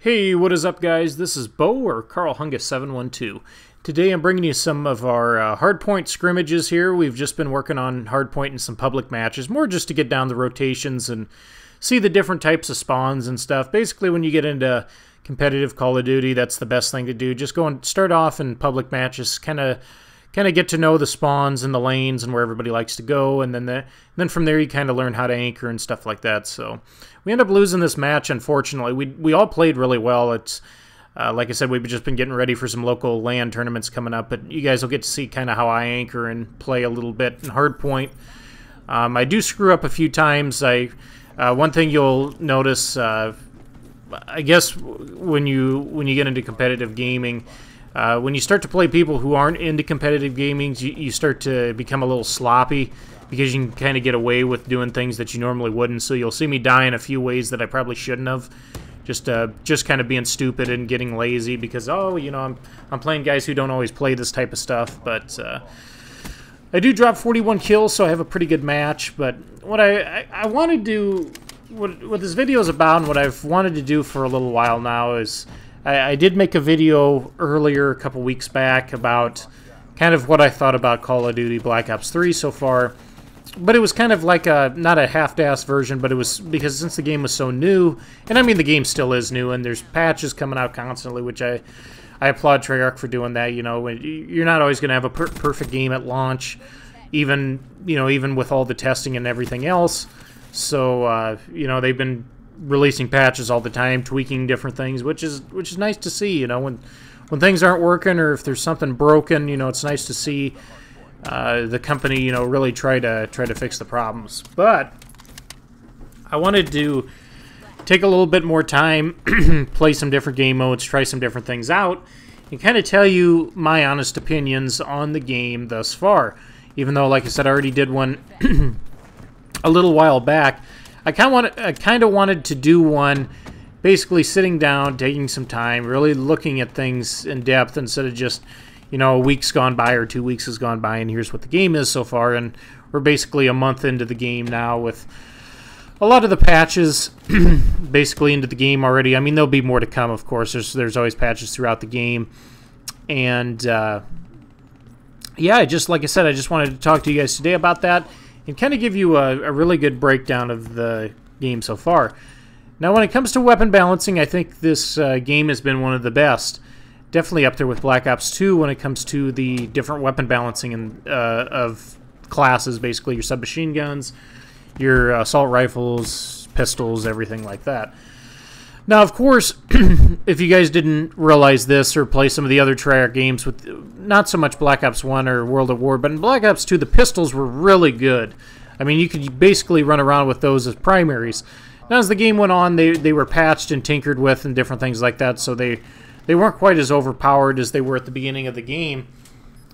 Hey, what is up, guys? This is Bo, or Carl Hungus 712. Today I'm bringing you some of our hardpoint scrimmages here. We've just been working on hardpoint in some public matches, more just to get down the rotations and see the different types of spawns and stuff. Basically, when you get into competitive Call of Duty, that's the best thing to do. Just go and start off in public matches, kind of get to know the spawns and the lanes and where everybody likes to go, and then from there you kind of learn how to anchor and stuff like that. So we end up losing this match, unfortunately. We all played really well. It's like I said, we've just been getting ready for some local LAN tournaments coming up, but you guys will get to see kind of how I anchor and play a little bit in hardpoint. I do screw up a few times. One thing you'll notice, I guess, when you get into competitive gaming, when you start to play people who aren't into competitive gaming, you start to become a little sloppy because you can kind of get away with doing things that you normally wouldn't. So you'll see me die in a few ways that I probably shouldn't have. Just kind of being stupid and getting lazy because, oh, you know, I'm playing guys who don't always play this type of stuff. But I do drop 41 kills, so I have a pretty good match. But what I want to do, what this video is about and what I've wanted to do for a little while now is I did make a video earlier, a couple weeks back, about kind of what I thought about Call of Duty Black Ops 3 so far. But it was kind of like not a half-assed version, but it was because since the game was so new, and I mean the game still is new, and there's patches coming out constantly, which I applaud Treyarch for doing that. You know, you're not always going to have a perfect game at launch, even with all the testing and everything else. So you know, they've been releasing patches all the time, tweaking different things, which is nice to see. You know, when things aren't working or if there's something broken, you know, it's nice to see the company, you know, really try to fix the problems. But I wanted to take a little bit more time, play some different game modes, try some different things out, and kind of tell you my honest opinions on the game thus far. Even though, like I said, I already did one a little while back. I kind of wanted to do one basically sitting down, taking some time, really looking at things in depth instead of just, you know, a week's gone by or 2 weeks has gone by and here's what the game is so far. And we're basically a month into the game now with a lot of the patches basically into the game already. I mean, there'll be more to come, of course. There's always patches throughout the game. And yeah, like I said, I just wanted to talk to you guys today about that and kind of give you a really good breakdown of the game so far. Now, when it comes to weapon balancing, I think this game has been one of the best. Definitely up there with Black Ops 2 when it comes to the different weapon balancing of classes, basically your submachine guns, your assault rifles, pistols, everything like that. Now, of course, if you guys didn't realize this or play some of the other Treyarch games with not so much Black Ops 1 or World at War, but in Black Ops 2, the pistols were really good. I mean, you could basically run around with those as primaries. Now, as the game went on, they were patched and tinkered with and different things like that, so they weren't quite as overpowered as they were at the beginning of the game.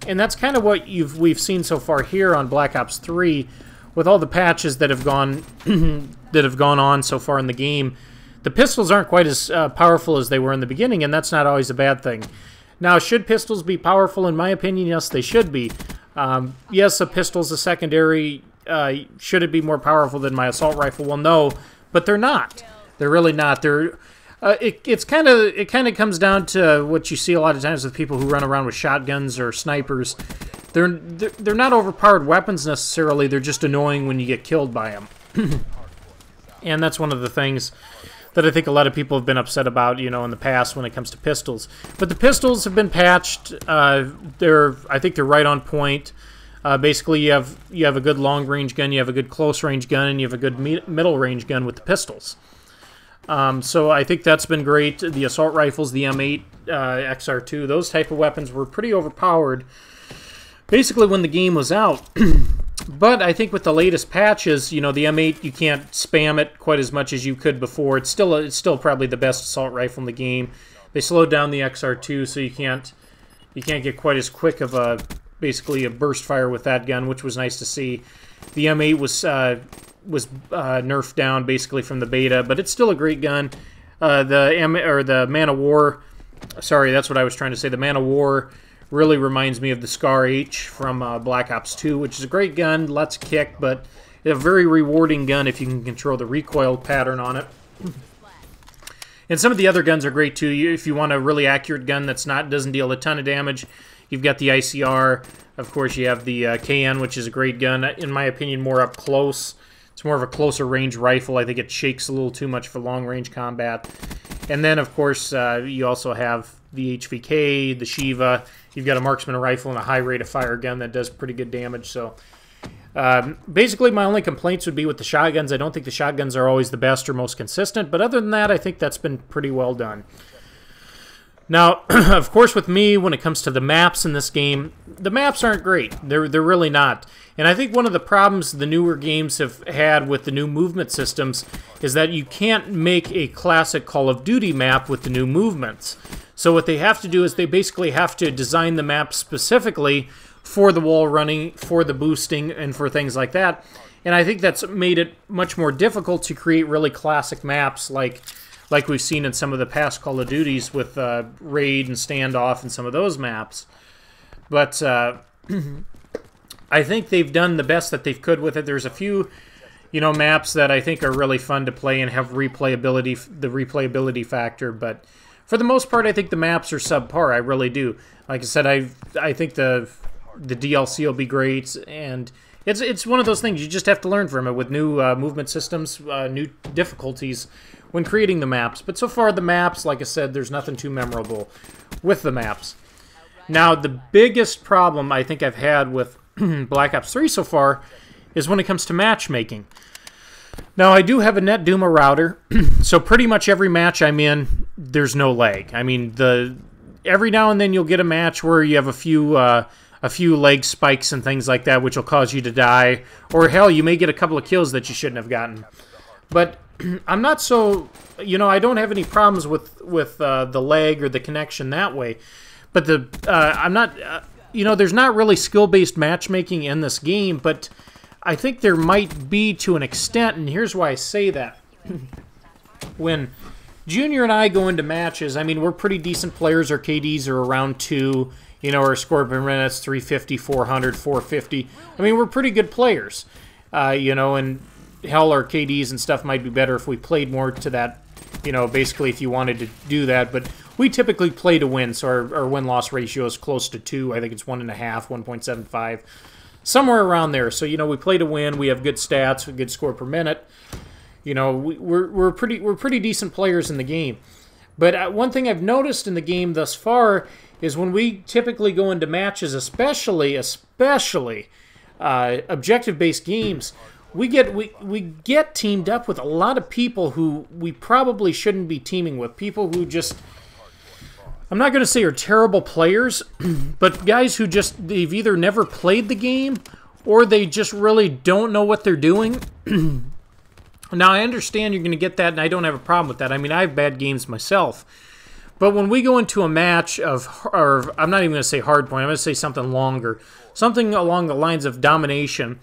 And that's kind of what we've seen so far here on Black Ops 3 with all the patches that have gone on so far in the game. The pistols aren't quite as powerful as they were in the beginning, and that's not always a bad thing. Now, should pistols be powerful? In my opinion, yes, they should be. Yes, a pistol's a secondary. Should it be more powerful than my assault rifle? Well, no, but they're not. They're really not. They're it kind of comes down to what you see a lot of times with people who run around with shotguns or snipers. They're not overpowered weapons necessarily. They're just annoying when you get killed by them. And that's one of the things that I think a lot of people have been upset about, you know, in the past when it comes to pistols. But the pistols have been patched. I think they're right on point. Basically, you have a good long-range gun, you have a good close-range gun, and you have a good middle-range gun with the pistols. So I think that's been great. The assault rifles, the M8, XR2, those type of weapons were pretty overpowered basically when the game was out. But I think with the latest patches, you know, the M8, you can't spam it quite as much as you could before. It's still probably the best assault rifle in the game. They slowed down the XR2, so you can't get quite as quick of basically a burst fire with that gun, which was nice to see. The M8 was nerfed down basically from the beta, but it's still a great gun. The Man of War, sorry, that's what I was trying to say. The Man of War really reminds me of the Scar H from Black Ops 2, which is a great gun, lets kick, but a very rewarding gun if you can control the recoil pattern on it. And some of the other guns are great too. If you want a really accurate gun doesn't deal a ton of damage, you've got the ICR. Of course, you have the KN, which is a great gun. In my opinion, more up close. It's more of a closer range rifle. I think it shakes a little too much for long range combat. And then, of course, you also have the HVK, the Shiva. You've got a marksman rifle and a high rate of fire gun that does pretty good damage. So basically, my only complaints would be with the shotguns. I don't think the shotguns are always the best or most consistent. But other than that, I think that's been pretty well done. Now, of course, with me, when it comes to the maps in this game, the maps aren't great. They're really not. And I think one of the problems the newer games have had with the new movement systems is that you can't make a classic Call of Duty map with the new movements. So what they have to do is they basically have to design the map specifically for the wall running, for the boosting, and for things like that. And I think that's made it much more difficult to create really classic maps like we've seen in some of the past Call of Duties with Raid and Standoff and some of those maps. But I think they've done the best that they could with it. There's a few, maps that I think are really fun to play and have replayability, the replayability factor. But for the most part, I think the maps are subpar. I really do. Like I said, I think the DLC will be great, and it's one of those things you just have to learn from it with new movement systems, new difficulties when creating the maps. But so far, the maps, like I said, there's nothing too memorable with the maps. Now, the biggest problem I think I've had with Black Ops 3 so far is when it comes to matchmaking. Now, I do have a NetDuma router, so pretty much every match I'm in, there's no lag. I mean, every now and then you'll get a match where you have a few leg spikes and things like that, which will cause you to die. Or hell, you may get a couple of kills that you shouldn't have gotten. But I'm not so, I don't have any problems with the lag or the connection that way. But I'm not, there's not really skill-based matchmaking in this game, but I think there might be to an extent, and here's why I say that. When Junior and I go into matches, I mean, we're pretty decent players. Our KDs are around 2, our score per minute's 350, 400, 450. I mean, we're pretty good players, and hell, our KDs and stuff might be better if we played more to that, basically if you wanted to do that. But we typically play to win, so our win-loss ratio is close to 2. I think it's 1.5, 1.75, somewhere around there. So, we play to win. We have good stats, a good score per minute. We're pretty decent players in the game. But one thing I've noticed in the game thus far is when we typically go into matches, especially objective-based games, we get teamed up with a lot of people who we probably shouldn't be teaming with. People who just, I'm not going to say are terrible players, but guys who they've either never played the game or they just really don't know what they're doing. Now, I understand you're going to get that, and I don't have a problem with that. I mean, I have bad games myself. But when we go into a match or I'm not even going to say hardpoint, I'm going to say something longer. Something along the lines of domination.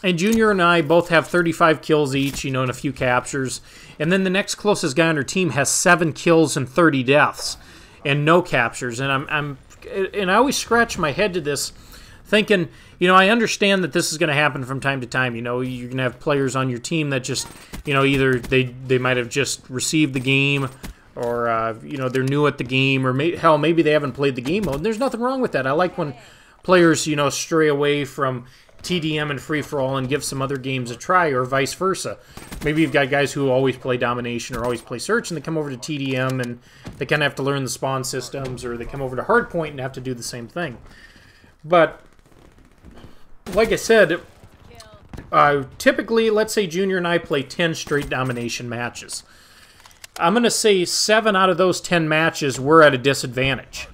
And Junior and I both have 35 kills each, and a few captures. And then the next closest guy on our team has 7 kills and 30 deaths and no captures. And I always scratch my head to this thinking, I understand that this is going to happen from time to time. You're going to have players on your team that just, either they might have just received the game or, they're new at the game, or maybe they haven't played the game mode. And there's nothing wrong with that. I like when players, stray away from TDM and free-for-all and give some other games a try, or vice versa. Maybe you've got guys who always play domination or always play search, and they come over to TDM and they kind of have to learn the spawn systems, or they come over to hardpoint and have to do the same thing. But like I said, typically, let's say Junior and I play 10 straight domination matches. I'm going to say 7 out of those 10 matches we're at a disadvantage.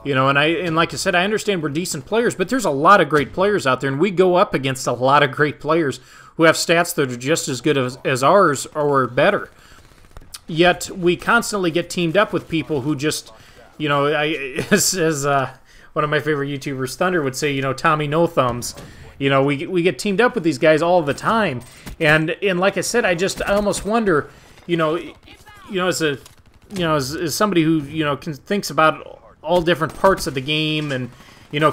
And like I said, I understand we're decent players, but there's a lot of great players out there, and we go up against a lot of great players who have stats that are just as good as ours or better. Yet we constantly get teamed up with people who just, as one of my favorite YouTubers, Thunder, would say, Tommy No Thumbs. We get teamed up with these guys all the time, and like I said, I almost wonder, as somebody who thinks about all different parts of the game and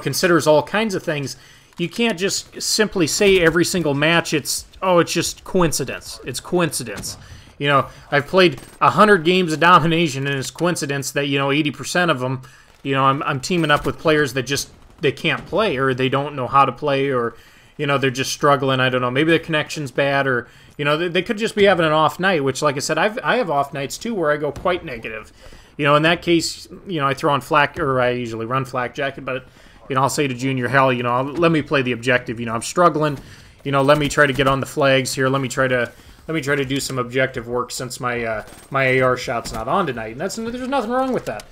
considers all kinds of things, you can't just simply say every single match it's just coincidence. It's coincidence. You know, I've played 100 games of domination, and it's coincidence that, you know, 80% of them, you know, I'm teaming up with players that just, they can't play, or they don't know how to play, or, you know, they're just struggling. I don't know. Maybe the connection's bad, or, you know, they could just be having an off night, which, like I said, I have off nights too where I go quite negative. You know, in that case, you know, I throw on flak, or I usually run flak jacket, but, you know, I'll say to Junior, hell, you know, let me play the objective. You know, I'm struggling. You know, let me try to get on the flags here. Let me try to do some objective work since my my AR shot's not on tonight. And there's nothing wrong with that.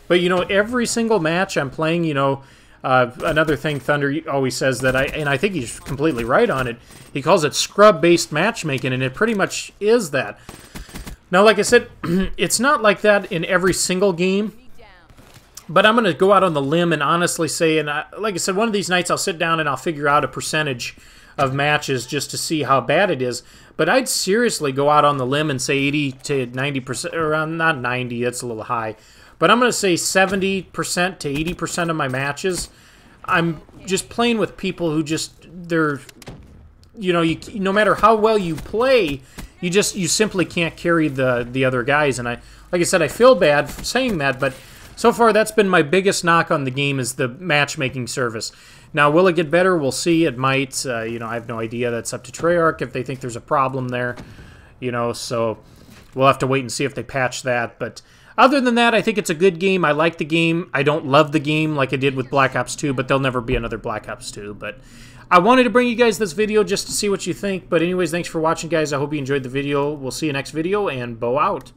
But, you know, every single match I'm playing, you know, another thing Thunder always says that I think he's completely right on it. He calls it scrub-based matchmaking, and it pretty much is that. Now, like I said, it's not like that in every single game, but I'm going to go out on the limb and honestly say, and like I said, one of these nights I'll sit down and I'll figure out a percentage of matches just to see how bad it is. But I'd seriously go out on the limb and say 80 to 90%, around, not 90, that's a little high, but I'm going to say 70% to 80% of my matches, I'm just playing with people who just, they're, you know, no matter how well you play, you simply can't carry the other guys. And like I said, I feel bad for saying that, but so far that's been my biggest knock on the game, is the matchmaking service. Now, will it get better? We'll see. It might. You know, I have no idea. That's up to Treyarch if they think there's a problem there. You know, so we'll have to wait and see if they patch that. But other than that, I think it's a good game. I like the game. I don't love the game like I did with Black Ops 2, but there'll never be another Black Ops 2. But I wanted to bring you guys this video just to see what you think. But anyways, thanks for watching, guys. I hope you enjoyed the video. We'll see you next video, and Bo out.